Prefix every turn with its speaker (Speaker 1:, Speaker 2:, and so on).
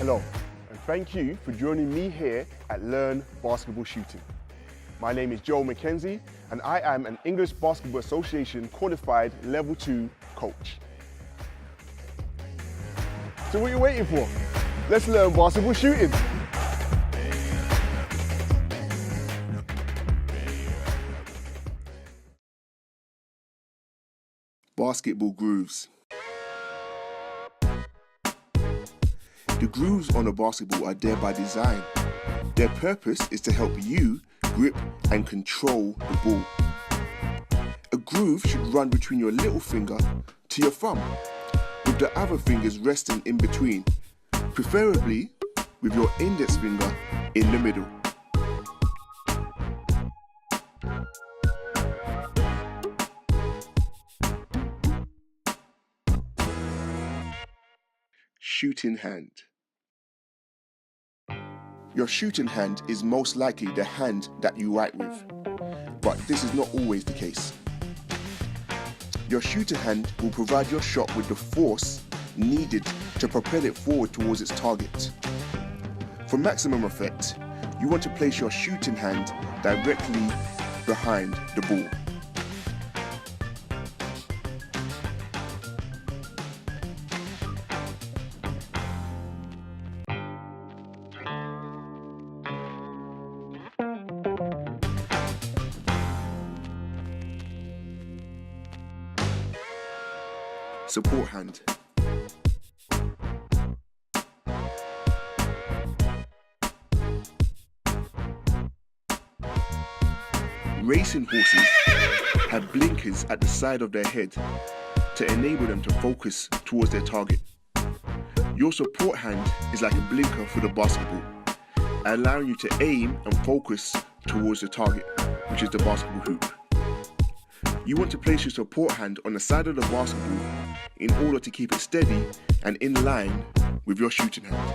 Speaker 1: Hello, and thank you for joining me here at Learn Basketball Shooting. My name is Joe McKenzie, and I am an English Basketball Association qualified Level 2 coach. So what are you waiting for? Let's learn basketball shooting. Basketball grooves. The grooves on a basketball are there by design. Their purpose is to help you grip and control the ball. A groove should run between your little finger to your thumb, with the other fingers resting in between, preferably with your index finger in the middle. Shooting hand. Your shooting hand is most likely the hand that you write with, but this is not always the case. Your shooting hand will provide your shot with the force needed to propel it forward towards its target. For maximum effect, you want to place your shooting hand directly behind the ball. Support hand. Racing horses have blinkers at the side of their head to enable them to focus towards their target. Your support hand is like a blinker for the basketball, allowing you to aim and focus towards the target, which is the basketball hoop. You want to place your support hand on the side of the basketball in order to keep it steady and in line with your shooting hand.